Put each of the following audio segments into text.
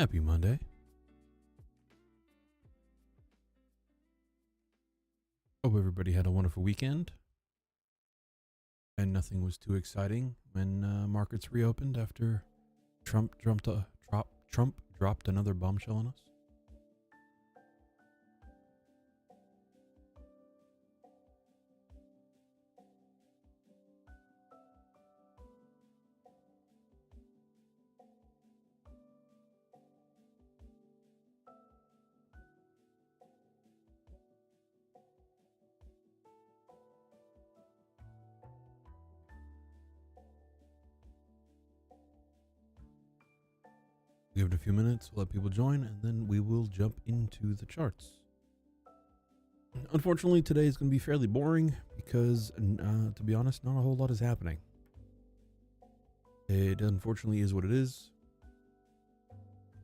Happy Monday. Hope everybody had a wonderful weekend. And nothing was too exciting when markets reopened after Trump dropped another bombshell on us. Give it a few minutes, we'll let people join, and then we will jump into the charts. Unfortunately, today is going to be fairly boring because, to be honest, not a whole lot is happening. It unfortunately is what it is.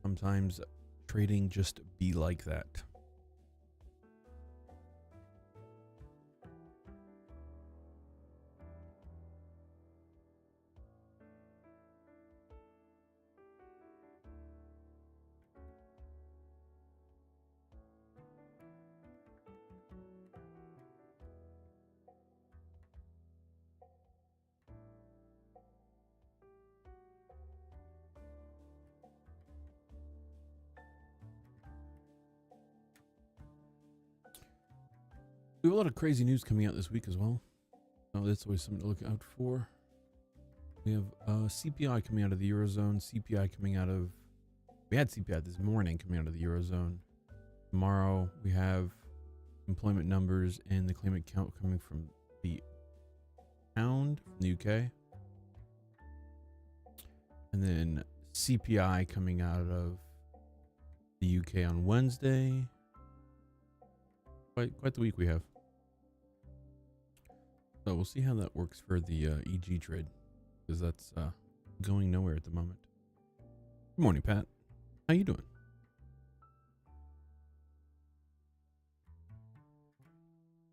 Sometimes trading just be like that. We have a lot of crazy news coming out this week as well. So that's always something to look out for. We have CPI coming out of the Eurozone, CPI coming out of... We had CPI this morning coming out of the Eurozone. Tomorrow we have employment numbers and the claimant count coming from the pound from the UK. And then CPI coming out of the UK on Wednesday. Quite the week we have. So we'll see how that works for the EG trade, because that's going nowhere at the moment. Good morning, Pat. How you doing?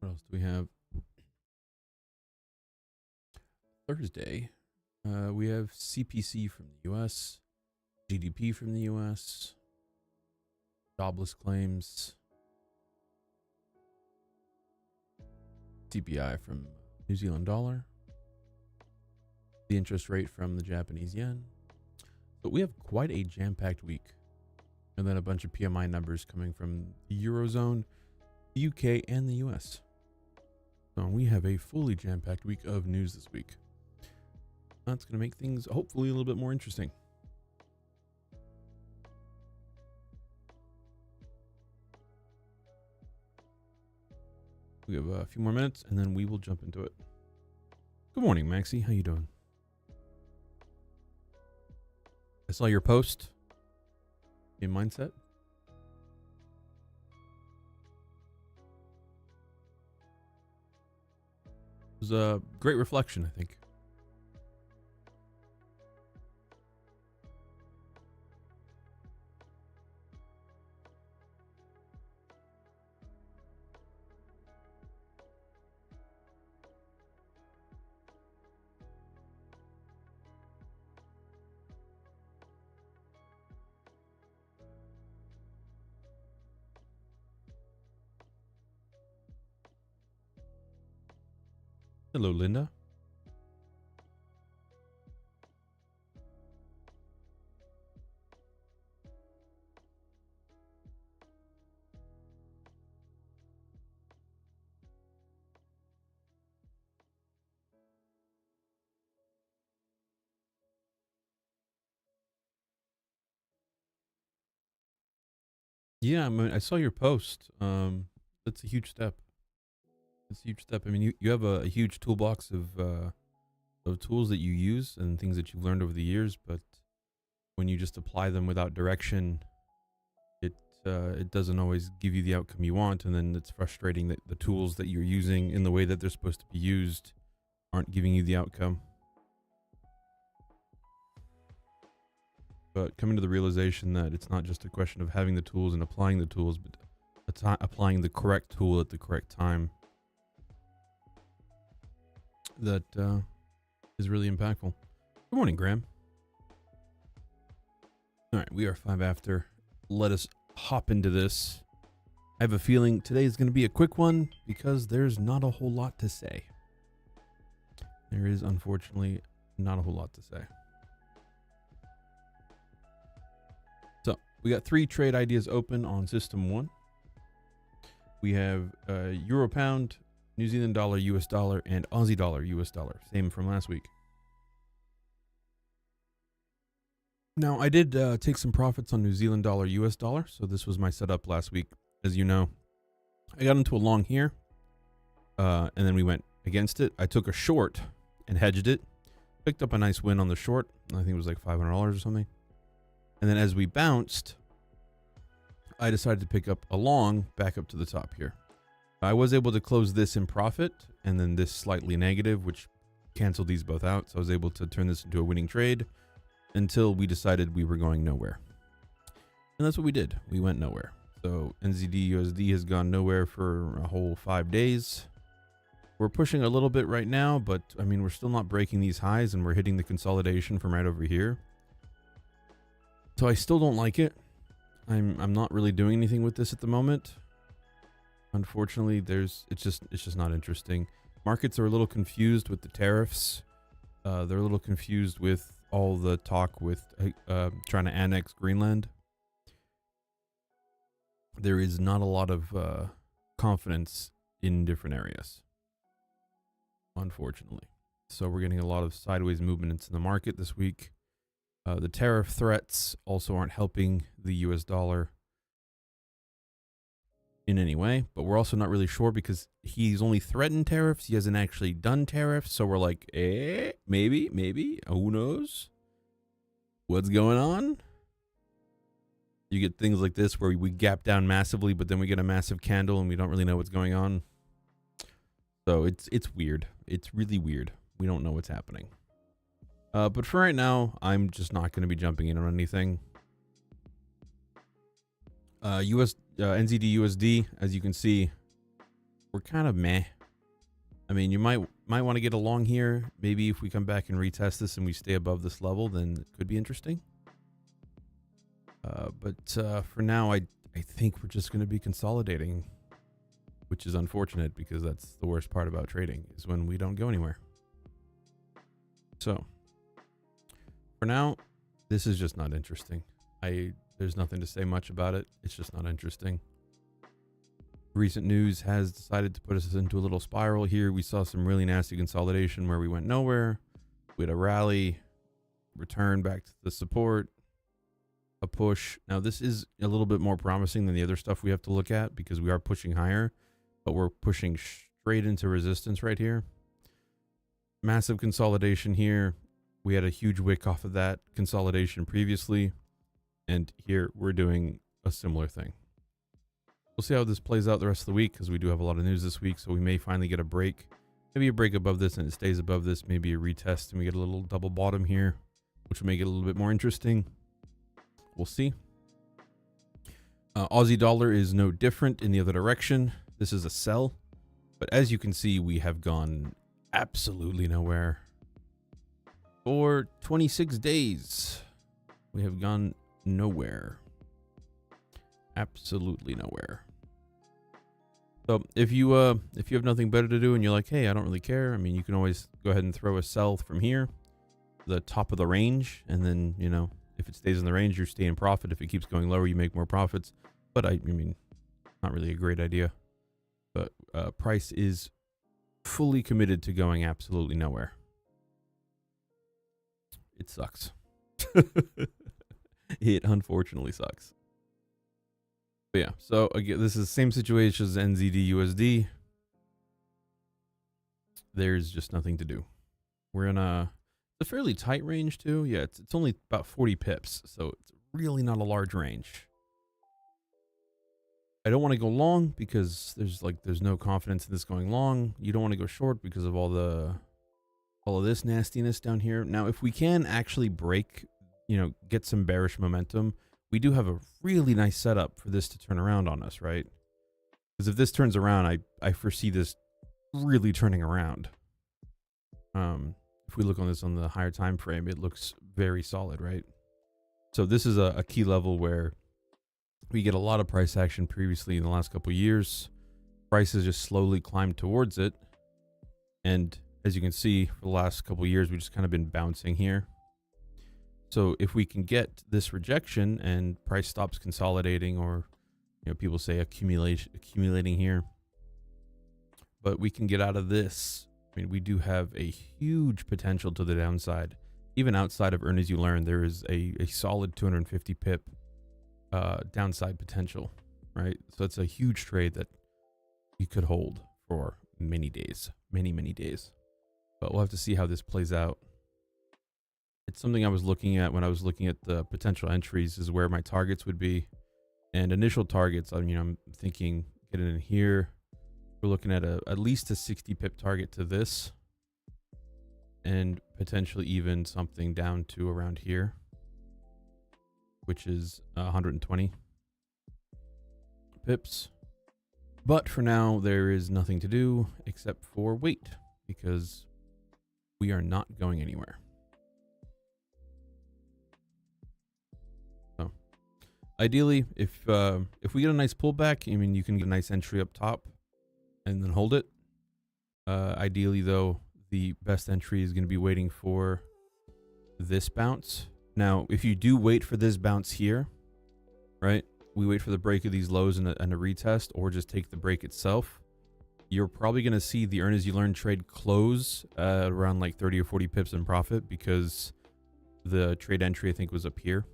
What else do we have? Thursday, we have CPC from the US, GDP from the US, jobless claims, CPI from New Zealand dollar, the interest rate from the Japanese yen. But we have quite a jam-packed week. And then a bunch of PMI numbers coming from the Eurozone, the UK, and the US. So we have a fully jam-packed week of news this week. That's going to make things hopefully a little bit more interesting. We have a few more minutes, and then we will jump into it. Good morning, Maxie. How you doing? I saw your post in Mindset. It was a great reflection, I think. Hello, Linda. Yeah, I mean, I saw your post. That's a huge step. It's a huge step. I mean, you have a huge toolbox of tools that you use and things that you've learned over the years, but when you just apply them without direction, it doesn't always give you the outcome you want, and then it's frustrating that the tools that you're using in the way that they're supposed to be used aren't giving you the outcome. But coming to the realization that it's not just a question of having the tools and applying the tools, but applying the correct tool at the correct time, that is really impactful. Good morning, Graham. All right, we are 5 after. Let us hop into this. I have a feeling today is going to be a quick one because there's not a whole lot to say. There is unfortunately not a whole lot to say. So we got 3 trade ideas open on system 1. We have Euro Pound, New Zealand Dollar, US Dollar, and Aussie Dollar, US Dollar. Same from last week. Now, I did take some profits on New Zealand Dollar, US Dollar. So this was my setup last week. As you know, I got into a long here, and then we went against it. I took a short and hedged it. Picked up a nice win on the short. I think it was like $500 or something. And then as we bounced, I decided to pick up a long back up to the top here. I was able to close this in profit and then this slightly negative, which canceled these both out. So I was able to turn this into a winning trade until we decided we were going nowhere. And that's what we did. We went nowhere. So NZD USD has gone nowhere for a whole 5 days. We're pushing a little bit right now, but I mean, we're still not breaking these highs and we're hitting the consolidation from right over here. So I still don't like it. I'm not really doing anything with this at the moment. Unfortunately, it's just not interesting. Markets are a little confused with the tariffs. They're a little confused with all the talk with trying to annex Greenland. There is not a lot of confidence in different areas, unfortunately. So we're getting a lot of sideways movements in the market this week. The tariff threats also aren't helping the US dollar in any way, but we're also not really sure because he's only threatened tariffs. He hasn't actually done tariffs. So we're like, maybe, who knows what's going on? You get things like this where we gap down massively, but then we get a massive candle and we don't really know what's going on. So it's weird. It's really weird. We don't know what's happening. But for right now, I'm just not going to be jumping in on anything. NZD USD, as you can see, we're kind of meh. I mean, you might want to get along here. Maybe if we come back and retest this and we stay above this level, then it could be interesting. But for now, I think we're just going to be consolidating, which is unfortunate because that's the worst part about trading is when we don't go anywhere. So for now, this is just not interesting. There's nothing to say much about it. It's just not interesting. Recent news has decided to put us into a little spiral here. We saw some really nasty consolidation where we went nowhere. We had a rally, return back to the support, a push. Now this is a little bit more promising than the other stuff we have to look at because we are pushing higher, but we're pushing straight into resistance right here. Massive consolidation here. We had a huge wick off of that consolidation previously. And here we're doing a similar thing. We'll see how this plays out the rest of the week because we do have a lot of news this week. So we may finally get a break. Maybe a break above this and it stays above this. Maybe a retest and we get a little double bottom here, which will make it a little bit more interesting. We'll see. Aussie dollar is no different in the other direction. This is a sell. But as you can see, we have gone absolutely nowhere. For 26 days, we have gone nowhere. Absolutely nowhere. So if you have nothing better to do and you're like, hey, I don't really care. I mean, you can always go ahead and throw a sell from here, the top of the range, and then, you know, if it stays in the range, you're staying profit. If it keeps going lower, you make more profits. But I mean, not really a great idea. But price is fully committed to going absolutely nowhere. It sucks. It unfortunately sucks. But yeah, so again, this is the same situation as NZD USD. There's just nothing to do. We're in a fairly tight range too. Yeah, it's only about 40 pips, so it's really not a large range. I don't want to go long because there's no confidence in this going long. You don't want to go short because of all of this nastiness down here. Now, if we can actually break, get some bearish momentum, we do have a really nice setup for this to turn around on us, right? Because if this turns around, I foresee this really turning around. If we look on this on the higher time frame, it looks very solid, right? So this is a key level where we get a lot of price action previously in the last couple of years. Prices just slowly climbed towards it. And as you can see, for the last couple of years, we've just kind of been bouncing here. So if we can get this rejection and price stops consolidating, or people say accumulating here, but we can get out of this. I mean, we do have a huge potential to the downside. Even outside of earn as you learn, there is a solid 250 pip downside potential, right? So it's a huge trade that you could hold for many days, many days. But we'll have to see how this plays out. It's something I was looking at when I was looking at the potential entries, is where my targets would be. And initial targets, I'm thinking getting in here. We're looking at at least a 60 pip target to this, and potentially even something down to around here, which is 120 pips. But for now, there is nothing to do except for wait, because we are not going anywhere. So ideally, if we get a nice pullback, I mean, you can get a nice entry up top and then hold it. Ideally, though, the best entry is going to be waiting for this bounce. Now, if you do wait for this bounce here, right, we wait for the break of these lows and a retest, or just take the break itself, you're probably going to see the earn as you learn trade close around like 30 or 40 pips in profit, because the trade entry, I think, was up here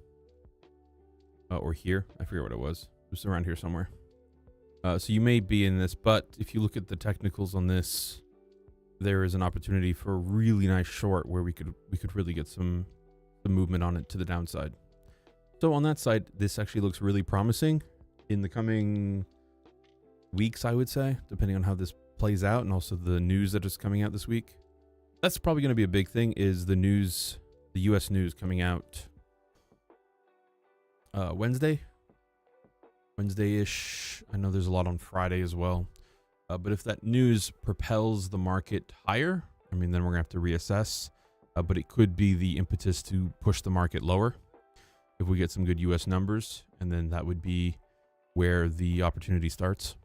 or here. I forget what it was. It was around here somewhere. So you may be in this, but if you look at the technicals on this, there is an opportunity for a really nice short where we could really get some movement on it to the downside. So on that side, this actually looks really promising in the coming weeks, I would say, depending on how this plays out, and also the news that is coming out this week. That's probably going to be a big thing, is the news, the US news coming out Wednesday-ish. I know there's a lot on Friday as well. But if that news propels the market higher, I mean, then we're going to have to reassess. But it could be the impetus to push the market lower if we get some good US numbers, and then that would be where the opportunity starts.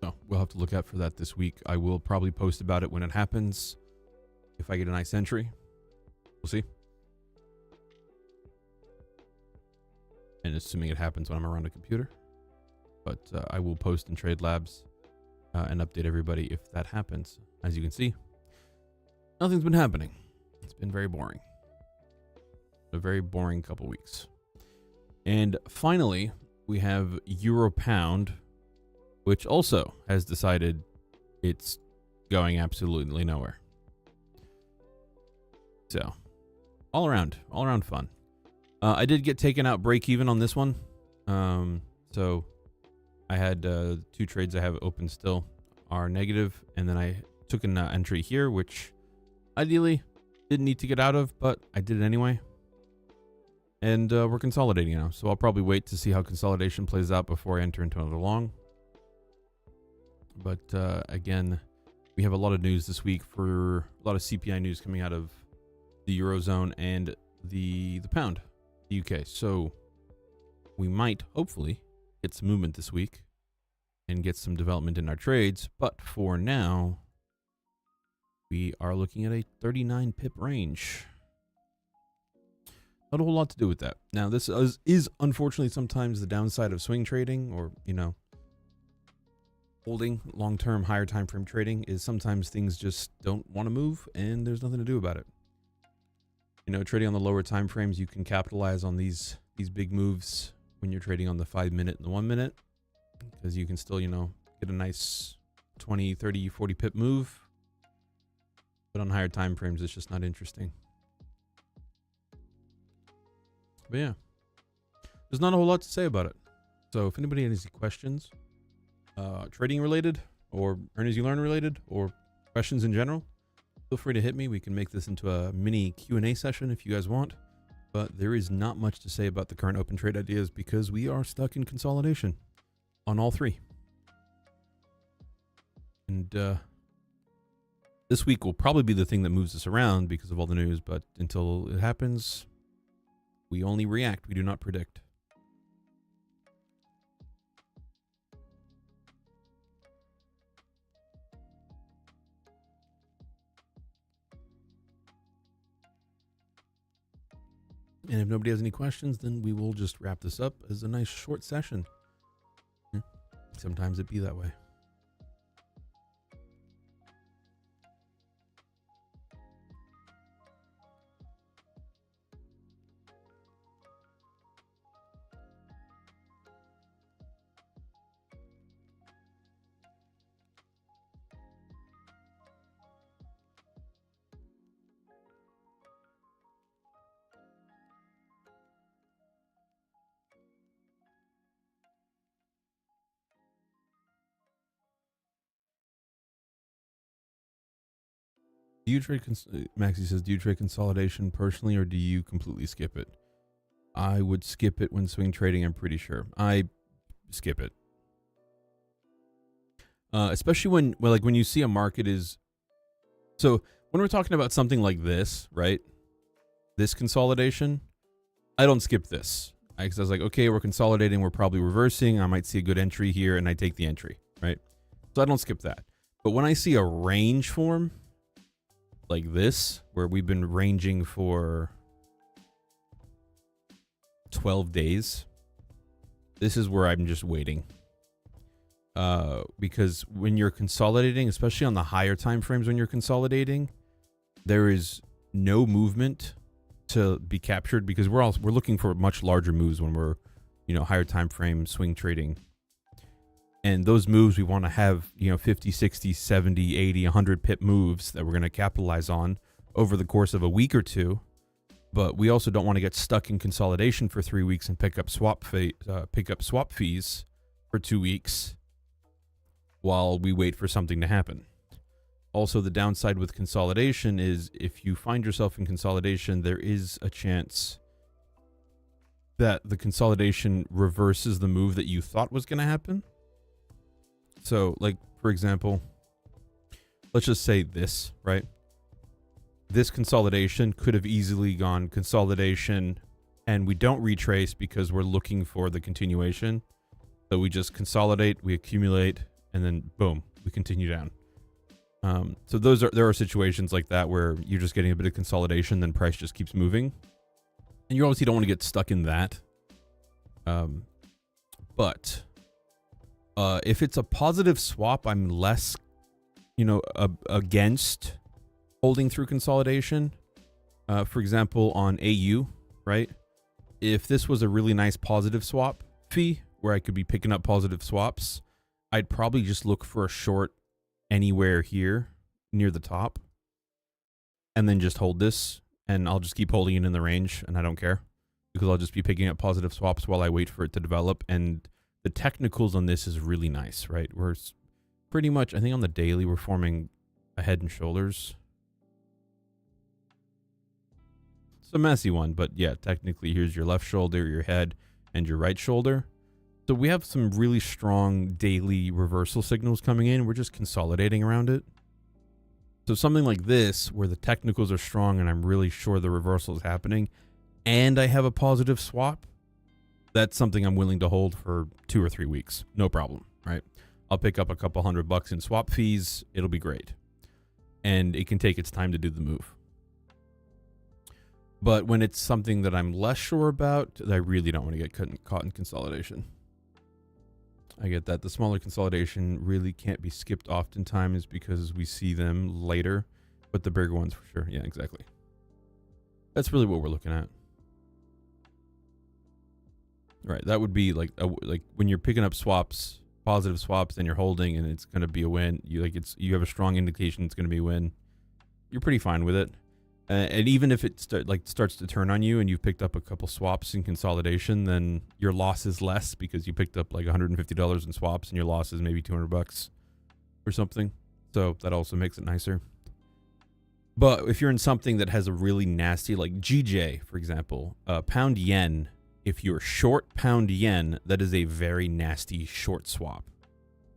So we'll have to look out for that this week. I will probably post about it when it happens. If I get a nice entry, we'll see. And assuming it happens when I'm around a computer. But I will post in Trade Labs and update everybody if that happens. As you can see, nothing's been happening. It's been very boring. A very boring couple weeks. And finally, we have Euro Pound, which also has decided it's going absolutely nowhere. So, all around fun. I did get taken out break even on this one. So I had 2 trades I have open still are negative, and then I took an entry here, which ideally didn't need to get out of, but I did it anyway. And we're consolidating now, so I'll probably wait to see how consolidation plays out before I enter into another long. But again, we have a lot of news this week, for a lot of CPI news coming out of the Eurozone and the pound, the UK. So we might hopefully get some movement this week and get some development in our trades. But for now, we are looking at a 39 pip range. Not a whole lot to do with that. Now, this is unfortunately sometimes the downside of swing trading, or, holding long-term higher time frame trading, is sometimes things just don't want to move and there's nothing to do about it. Trading on the lower time frames, you can capitalize on these big moves when you're trading on the 5 minute and the 1 minute, because you can still, get a nice 20, 30, 40 pip move. But on higher time frames, it's just not interesting. But yeah, there's not a whole lot to say about it. So if anybody has any questions, trading related, or earn as you learn related, or questions in general, feel free to hit me. We can make this into a mini Q&A session if you guys want. But there is not much to say about the current open trade ideas, because we are stuck in consolidation on all 3. And This week will probably be the thing that moves us around because of all the news, but until it happens, we only react. We do not predict. And if nobody has any questions, then we will just wrap this up as a nice short session. Sometimes it be that way. Do you trade, Maxie says, do you trade consolidation personally or do you completely skip it? I would skip it when swing trading, I'm pretty sure. I skip it. Especially when you see a market is... So when we're talking about something like this, right? This consolidation, I don't skip this. Because I was like, okay, we're consolidating, we're probably reversing. I might see a good entry here and I take the entry, right? So I don't skip that. But when I see a range form... like this, where we've been ranging for 12 days, this is where I'm just waiting. Because when you're consolidating, especially on the higher time frames when you're consolidating, there is no movement to be captured because we're looking for much larger moves when we're, higher time frame swing trading. And those moves we want to have, 50, 60, 70, 80, 100 pip moves that we're going to capitalize on over the course of a week or two. But we also don't want to get stuck in consolidation for 3 weeks and pick up swap fees for 2 weeks while we wait for something to happen. Also, the downside with consolidation is if you find yourself in consolidation, there is a chance that the consolidation reverses the move that you thought was going to happen. So, like, for example, let's just say this, right? This consolidation could have easily gone consolidation, and we don't retrace because we're looking for the continuation. So we just consolidate, we accumulate, and then boom, we continue down. So there are situations like that where you're just getting a bit of consolidation, then price just keeps moving. And you obviously don't want to get stuck in that. But if it's a positive swap, I'm less, against holding through consolidation. For example, on AU, right? If this was a really nice positive swap fee where I could be picking up positive swaps, I'd probably just look for a short anywhere here near the top and then just hold this, and I'll just keep holding it in the range and I don't care because I'll just be picking up positive swaps while I wait for it to develop. And the technicals on this is really nice, right? We're pretty much, I think on the daily, we're forming a head and shoulders. It's a messy one, but yeah, technically here's your left shoulder, your head, and your right shoulder. So we have some really strong daily reversal signals coming in. We're just consolidating around it. So something like this, where the technicals are strong and I'm really sure the reversal is happening, and I have a positive swap, that's something I'm willing to hold for 2 or 3 weeks. No problem, right? I'll pick up a couple $100 in swap fees. It'll be great. And it can take its time to do the move. But when it's something that I'm less sure about, I really don't want to get caught in consolidation. I get that. The smaller consolidation really can't be skipped oftentimes because we see them later. But the bigger ones for sure. Yeah, exactly. That's really what we're looking at. Right, that would be like when you're picking up swaps, positive swaps, and you're holding, and it's going to be a win. You have a strong indication it's going to be a win. You're pretty fine with it, and even if it starts to turn on you, and you've picked up a couple swaps in consolidation, then your loss is less because you picked up like $150 in swaps, and your loss is maybe $200 or something. So that also makes it nicer. But if you're in something that has a really nasty, like GJ, for example, pound yen. If you're short pound yen, that is a very nasty short swap.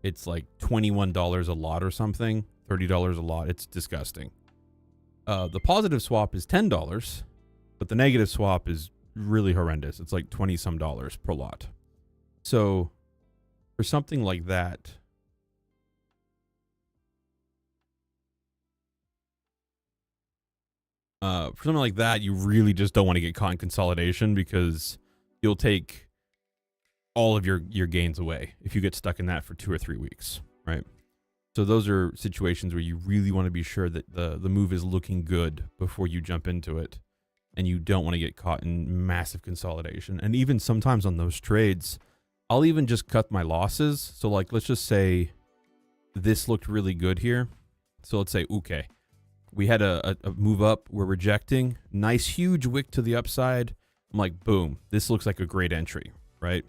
It's like $21 a lot or something. $30 a lot. It's disgusting. The positive swap is $10, but the negative swap is really horrendous. It's like 20 some dollars per lot. So for something like that, you really just don't want to get caught in consolidation, because you'll take all of your gains away if you get stuck in that for 2 or 3 weeks, right? So those are situations where you really want to be sure that the move is looking good before you jump into it, and you don't want to get caught in massive consolidation. And even sometimes on those trades, I'll even just cut my losses. So like, let's just say this looked really good here. So let's say, okay, we had a move up, we're rejecting, nice huge wick to the upside. I'm like, boom, this looks like a great entry, right?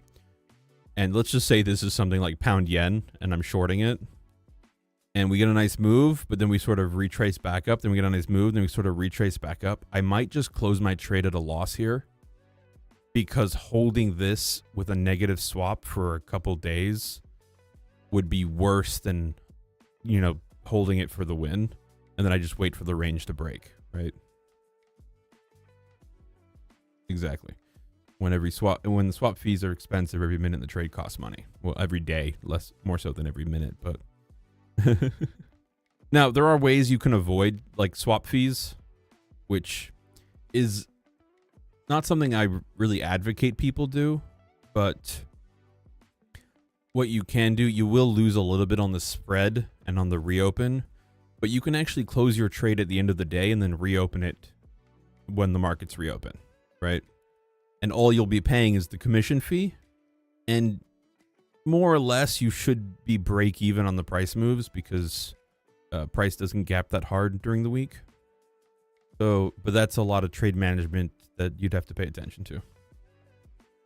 And let's just say this is something like pound yen and I'm shorting it. And we get a nice move, but then we sort of retrace back up. Then we get a nice move, then we sort of retrace back up. I might just close my trade at a loss here, because holding this with a negative swap for a couple days would be worse than, you know, holding it for the win. And then I just wait for the range to break, right? Exactly. When the swap fees are expensive, every minute the trade costs money. Well, every day, more so than every minute, but now there are ways you can avoid like swap fees, which is not something I really advocate people do, but what you can do, you will lose a little bit on the spread and on the reopen, but you can actually close your trade at the end of the day and then reopen it when the markets reopen, right? And all you'll be paying is the commission fee, and more or less you should be break even on the price moves, because price doesn't gap that hard during the week. So, but that's a lot of trade management that you'd have to pay attention to.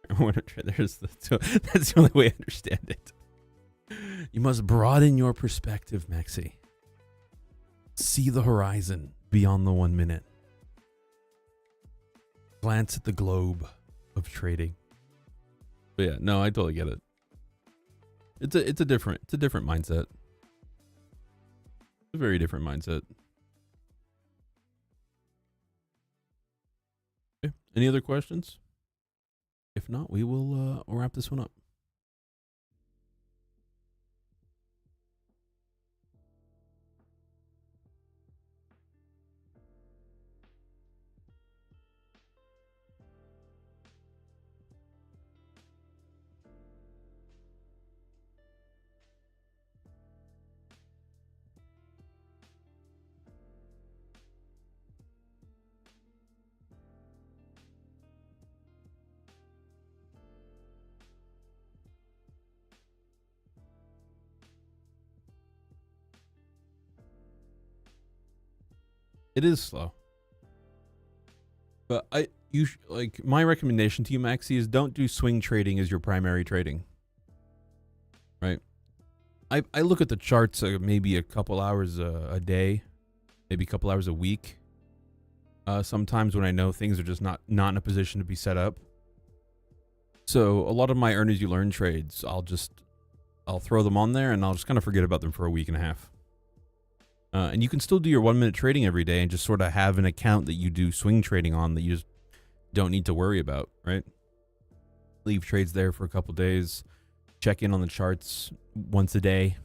That's the only way I understand it. You must broaden your perspective, Maxi. See the horizon beyond the 1 minute. Glance at the globe of trading. But yeah, no, I totally get it. It's a different mindset. It's a very different mindset. Okay. Any other questions? If not, we will wrap this one up. It is slow. But my recommendation to you, Maxi, is don't do swing trading as your primary trading. Right? I look at the charts maybe a couple hours a day, maybe a couple hours a week. Sometimes when I know things are just not in a position to be set up. So a lot of my earn as you learn trades, I'll throw them on there and I'll just kind of forget about them for a week and a half. And you can still do your 1 minute trading every day and just sort of have an account that you do swing trading on that you just don't need to worry about, right? Leave trades there for a couple days. Check in on the charts once a day.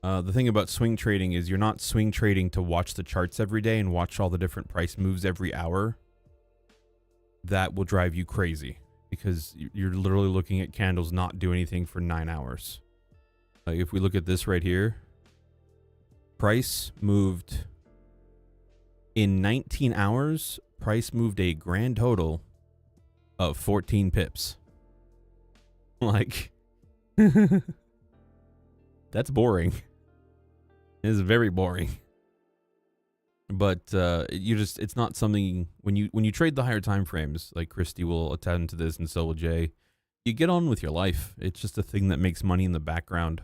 The thing about swing trading is you're not swing trading to watch the charts every day and watch all the different price moves every hour. That will drive you crazy, because you're literally looking at candles not do anything for 9 hours. Like if we look at this right here, price moved in 19 hours. Price moved a grand total of 14 pips. Like, that's boring. It is very boring. But it's not something, when you trade the higher time frames, like Christy will attend to this and so will Jay, you get on with your life. It's just a thing that makes money in the background.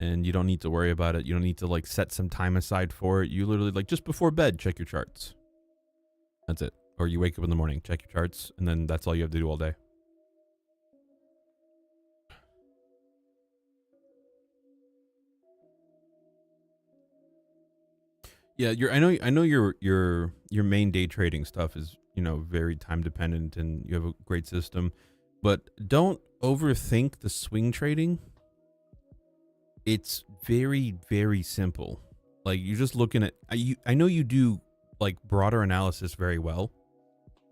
And you don't need to worry about it. You don't need to like set some time aside for it. You literally, like, just before bed, check your charts. That's it. Or you wake up in the morning, check your charts, and then that's all you have to do all day. Yeah, I know your main day trading stuff is, very time dependent and you have a great system, but don't overthink the swing trading. It's very, very simple. Like, you're just looking at, I know you do like broader analysis very well,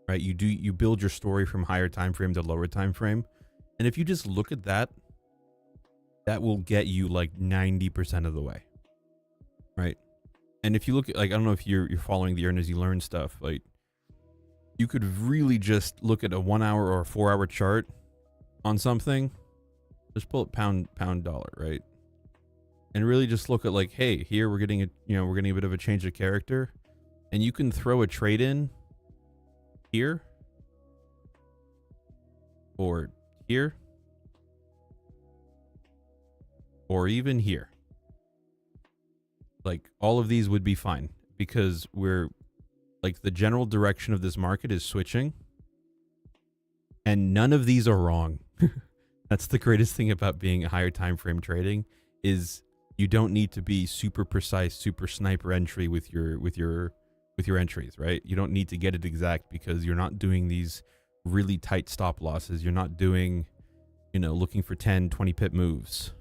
right? You build your story from higher time frame to lower time frame. And if you just look at that, that will get you like 90% of the way, right? And if you look at, like, I don't know if you're following the earn as you learn stuff, like, you could really just look at a 1 hour or a 4 hour chart on something. Just pull it pound dollar, right? And really just look at, like, hey, here we're getting a bit of a change of character, and you can throw a trade in here or here or even here. Like, all of these would be fine because we're like, the general direction of this market is switching, and none of these are wrong. That's the greatest thing about being a higher time frame trading, is you don't need to be super precise, super sniper entry with your entries, right? You don't need to get it exact because you're not doing these really tight stop losses. You're not doing, looking for 10, 20 pip moves.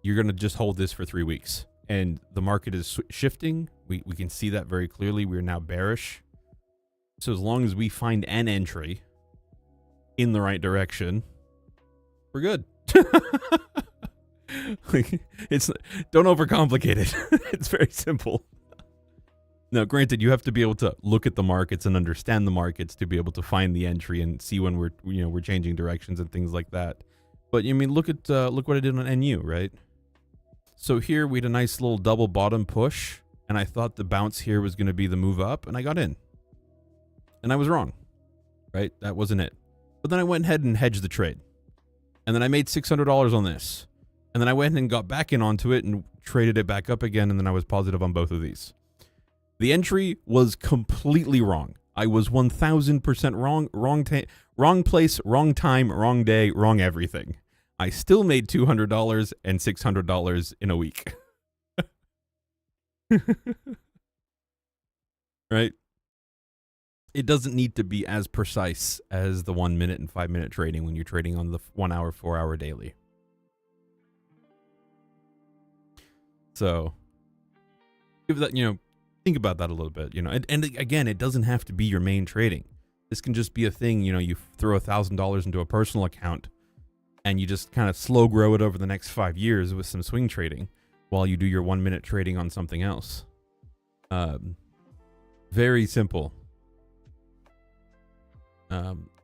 You're going to just hold this for 3 weeks. And the market is shifting. We can see that very clearly. We're now bearish. So as long as we find an entry in the right direction, we're good. Like, don't overcomplicate it. It's very simple. Now, granted, you have to be able to look at the markets and understand the markets to be able to find the entry and see when we're changing directions and things like that. But look what I did on NU, right? So here we had a nice little double bottom push, and I thought the bounce here was going to be the move up, and I got in. And I was wrong, right? That wasn't it. But then I went ahead and hedged the trade. And then I made $600 on this. And then I went and got back in onto it and traded it back up again, and then I was positive on both of these. The entry was completely wrong. I was 1000% wrong. Wrong place, wrong time, wrong day, wrong everything. I still made $200 and $600 in a week. Right? It doesn't need to be as precise as the 1 minute and 5 minute trading when you're trading on the 1 hour, 4 hour daily. So give that, think about that a little bit, and again, it doesn't have to be your main trading. This can just be a thing, you throw $1,000 into a personal account and you just kind of slow grow it over the next 5 years with some swing trading while you do your 1 minute trading on something else. Very simple.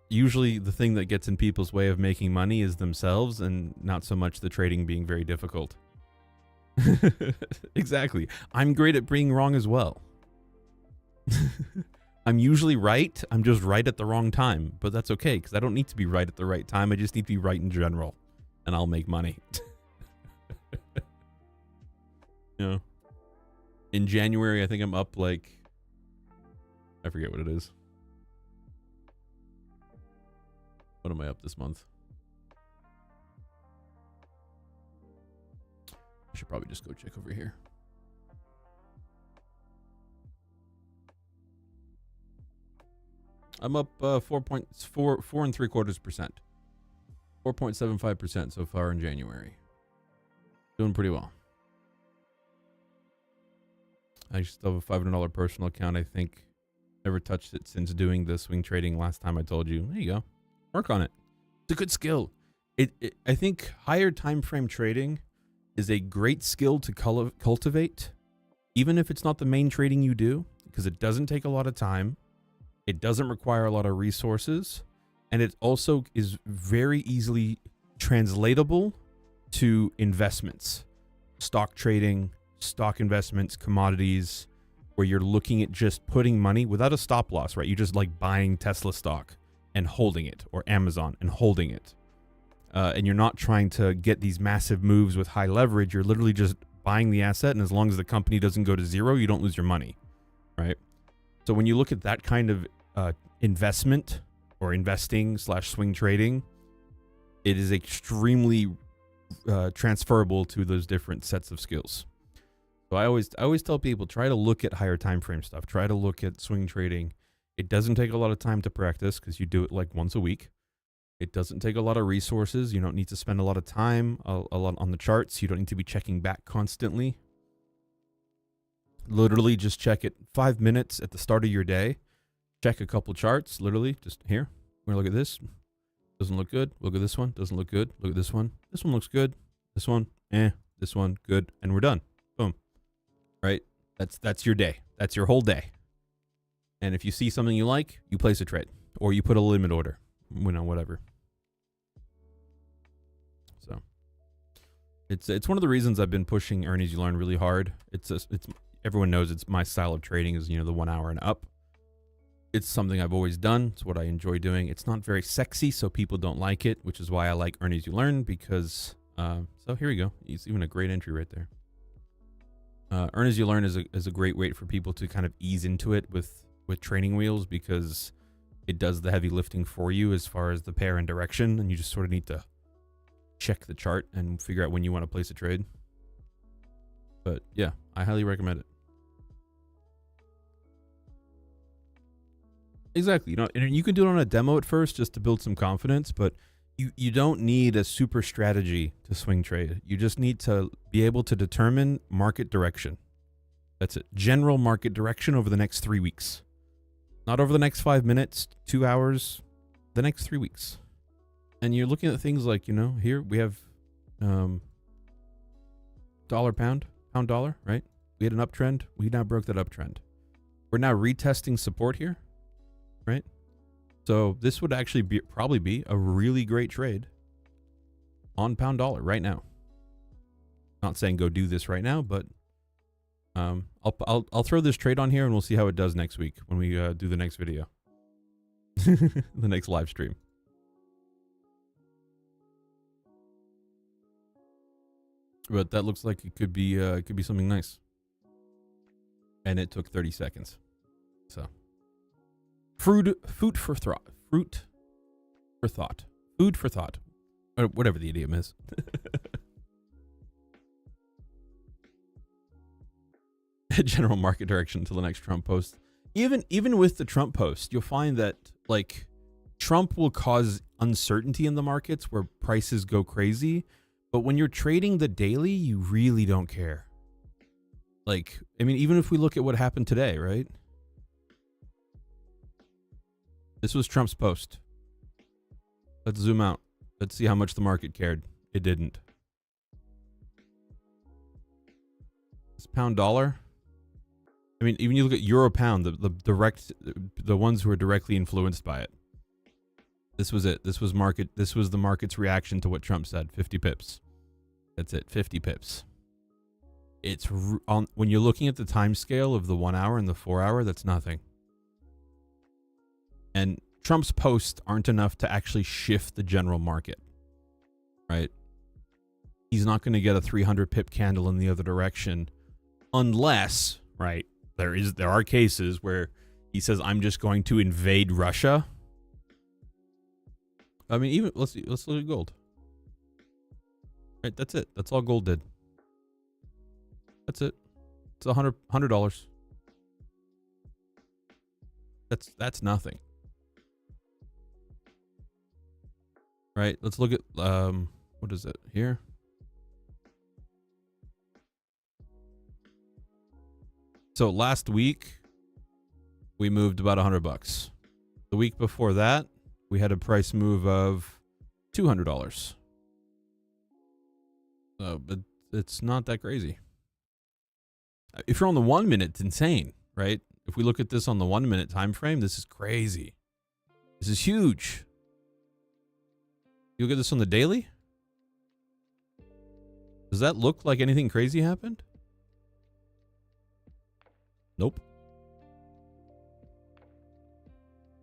Usually the thing that gets in people's way of making money is themselves, and not so much the trading being very difficult. Exactly. I'm great at being wrong as well. I'm usually right. I'm just right at the wrong time, but that's okay because I don't need to be right at the right time. I just need to be right in general, and I'll make money. In January, I think I'm up like, I forget what it is. What am I up this month? I should probably just go check over here. I'm up 4.3%. 4.75% so far in January. Doing pretty well. I still have a $500 personal account. I think never touched it since doing the swing trading last time I told you. There you go. Work on it. It's a good skill. I think higher time frame trading is a great skill to cultivate, even if it's not the main trading you do, because it doesn't take a lot of time. It doesn't require a lot of resources, and it also is very easily translatable to investments, stock trading, stock investments, commodities, where you're looking at just putting money without a stop loss, right? You just like buying Tesla stock and holding it, or Amazon and holding it. And you're not trying to get these massive moves with high leverage. You're literally just buying the asset, and as long as the company doesn't go to zero, you don't lose your money, right? So when you look at that kind of investment or investing / swing trading, it is extremely transferable to those different sets of skills. So I always tell people, try to look at higher time frame stuff. Try to look at swing trading. It doesn't take a lot of time to practice because you do it like once a week. It doesn't take a lot of resources. You don't need to spend a lot of time a lot on the charts. You don't need to be checking back constantly. Literally just check it 5 minutes at the start of your day. Check a couple charts, literally just here. We're gonna look at this. Doesn't look good. Look at this one. Doesn't look good. Look at this one. This one looks good. This one, this one, good. And we're done. Boom. Right? That's your day. That's your whole day. And if you see something you like, you place a trade. Or you put a limit order. You know, whatever. So it's one of the reasons I've been pushing Earn As You Learn really hard. It's everyone knows it's my style of trading is, you know, the 1 hour and up. It's something I've always done. It's what I enjoy doing. It's not very sexy, so people don't like it, which is why I like Earn As You Learn, because so here we go. It's even a great entry right there. Earn As You Learn is a great way for people to kind of ease into it with training wheels, because it does the heavy lifting for you as far as the pair and direction, and you just sort of need to check the chart and figure out when you want to place a trade. But yeah, I highly recommend it. Exactly. You know, and you can do it on a demo at first just to build some confidence, but you don't need a super strategy to swing trade. You just need to be able to determine market direction. That's it. General market direction over the next 3 weeks. Not over the next 5 minutes, 2 hours, the next 3 weeks. And you're looking at things like, you know, here we have dollar pound dollar, right? We had an uptrend. We now broke that uptrend. We're now retesting support here, right? So this would actually probably be a really great trade on pound dollar right now. Not saying go do this right now, but I'll throw this trade on here and we'll see how it does next week when we do the next video, the next live stream. But that looks like it could be something nice. And it took 30 seconds. So food for thought. Fruit for thought. Food for thought. Or whatever the idiom is. General market direction until the next Trump post. Even with the Trump post, you'll find that like Trump will cause uncertainty in the markets where prices go crazy. But when you're trading the daily, you really don't care. Like, I mean, even if we look at what happened today, right? This was Trump's post. Let's zoom out. Let's see how much the market cared. It didn't. This pound dollar. I mean, even you look at euro pound, the ones who are directly influenced by it. This was it. This was the market's reaction to what Trump said. 50 pips. That's it. 50 pips. It's when you're looking at the time scale of the 1 hour and the 4 hour, that's nothing. And Trump's posts aren't enough to actually shift the general market, right? He's not going to get a 300 pip candle in the other direction unless, right, there are cases where he says, I'm just going to invade Russia. I mean, even let's look at gold. Right, that's it. That's all gold did. That's it. It's $100. That's nothing. Right. Let's look at what is it here? So last week we moved about $100. The week before that, we had a price move of $200. But it's not that crazy. If you're on the 1 minute, it's insane, right? If we look at this on the 1 minute time frame, this is crazy. This is huge. You look at this on the daily? Does that look like anything crazy happened? Nope.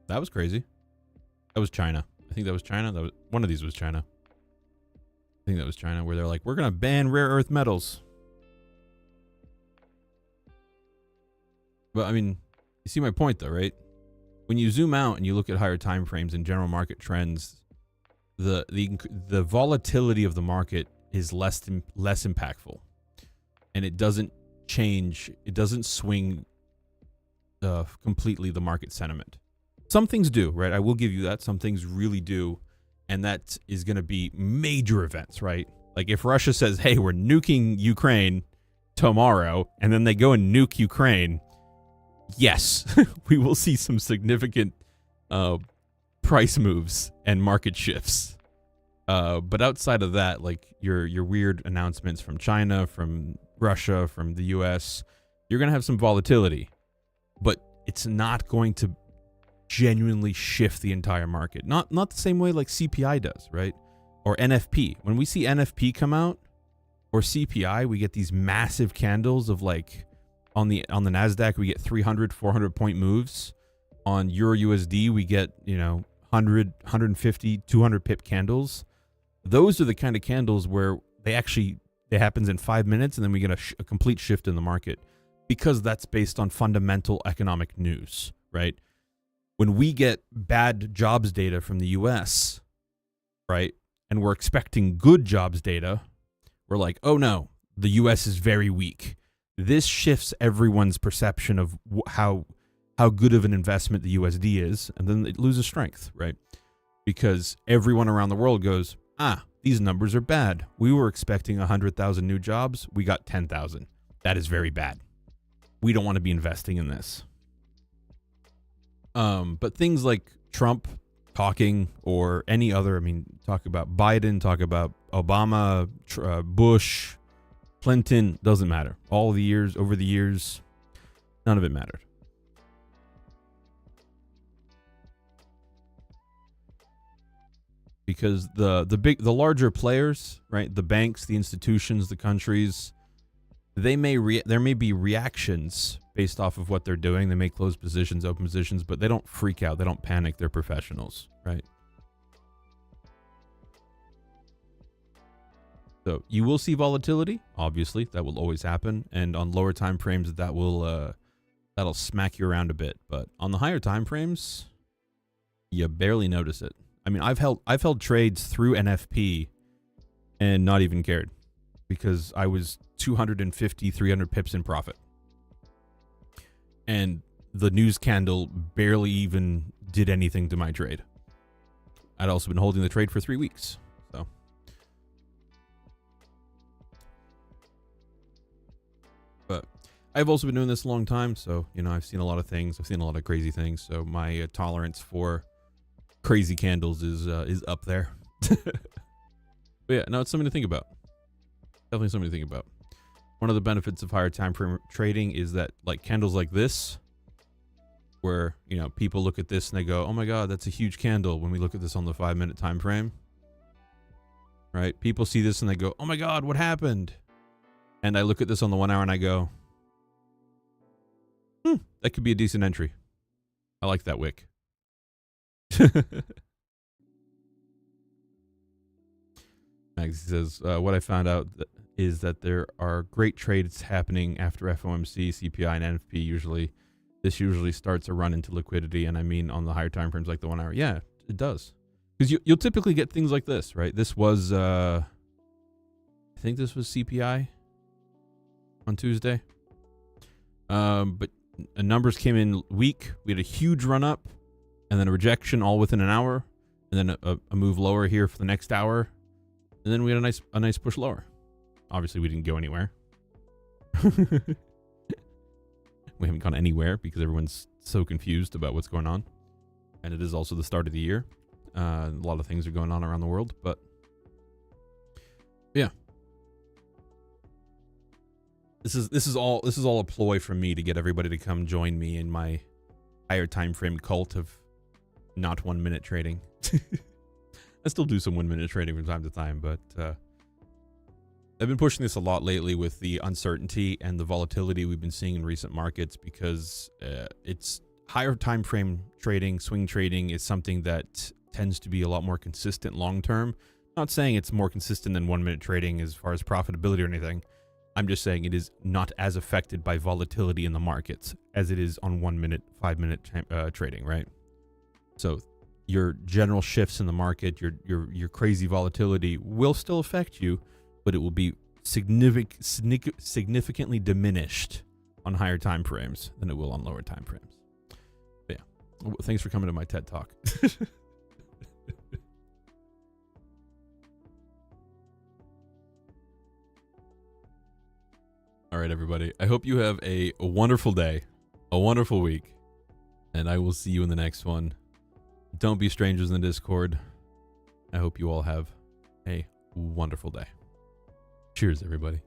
That was crazy. That was China. I think that was China. That was one of these was China. I think that was China, where they're like, we're going to ban rare earth metals. But I mean, you see my point though, right? When you zoom out and you look at higher time frames and general market trends, the volatility of the market is less impactful, and it doesn't change. It doesn't swing completely the market sentiment. Some things do, right? I will give you that. Some things really do, and that is going to be major events, right? Like if Russia says, "Hey, we're nuking Ukraine tomorrow," and then they go and nuke Ukraine, yes, we will see some significant price moves and market shifts. But outside of that, like your weird announcements from China, from Russia, from the US, you're going to have some volatility, but it's not going to genuinely shift the entire market. Not the same way like CPI does, right? Or NFP. When we see NFP come out or CPI, we get these massive candles of like on the Nasdaq, we get 300, 400 point moves. On Euro USD, we get, 100, 150, 200 pip candles. Those are the kind of candles where it happens in 5 minutes and then we get a complete shift in the market, because that's based on fundamental economic news, right? When we get bad jobs data from the US, right, and we're expecting good jobs data, we're like, oh no, the US is very weak. This shifts everyone's perception of how good of an investment the USD is, and then it loses strength, right? Because everyone around the world goes, these numbers are bad. We were expecting 100,000 new jobs. We got 10,000. That is very bad. We don't want to be investing in this. But things like Trump talking, or any other, talk about Biden, talk about Obama, Bush, Clinton, doesn't matter. Over the years, none of it mattered. Because the larger players, right, the banks, the institutions, the countries, there may be reactions based off of what they're doing. They may close positions, open positions, but they don't freak out. They don't panic. They're professionals, right? So you will see volatility. Obviously, that will always happen, and on lower time frames, that'll smack you around a bit. But on the higher time frames, you barely notice it. I've held trades through NFP and not even cared, because I was 250, 300 pips in profit. And the news candle barely even did anything to my trade. I'd also been holding the trade for 3 weeks. So but I've also been doing this a long time, so I've seen a lot of things. I've seen a lot of crazy things, so my tolerance for crazy candles is up there. But yeah, no, it's something to think about. Definitely something to think about. One of the benefits of higher time frame trading is that, like, candles like this, where people look at this and they go, oh my god, that's a huge candle. When we look at this on the 5 minute time frame, right, people see this and they go, oh my god, what happened? And I look at this on the 1 hour and I go, that could be a decent entry. I like that wick. Max says, what I found out is that there are great trades happening after FOMC, CPI, and NFP. This usually starts a run into liquidity, and on the higher time frames like the 1 hour. Yeah, it does. Because you'll typically get things like this, right? This was, I think this was CPI on Tuesday. But numbers came in weak. We had a huge run up, and then a rejection all within an hour, and then a move lower here for the next hour, and then we had a nice push lower. Obviously, we didn't go anywhere. We haven't gone anywhere because everyone's so confused about what's going on, and it is also the start of the year. A lot of things are going on around the world, but yeah, this is all a ploy from me to get everybody to come join me in my higher time frame cult of not 1 minute trading. I still do some 1 minute trading from time to time, but I've been pushing this a lot lately with the uncertainty and the volatility we've been seeing in recent markets, because it's higher time frame trading, swing trading is something that tends to be a lot more consistent long term. Not saying it's more consistent than 1 minute trading as far as profitability or anything. I'm just saying it is not as affected by volatility in the markets as it is on 1 minute, 5 minute trading, right? So your general shifts in the market, your crazy volatility will still affect you, but it will be significantly diminished on higher time frames than it will on lower time frames. But yeah, well, thanks for coming to my TED Talk. All right, everybody. I hope you have a wonderful day, a wonderful week, and I will see you in the next one. Don't be strangers in the Discord. I hope you all have a wonderful day. Cheers, everybody.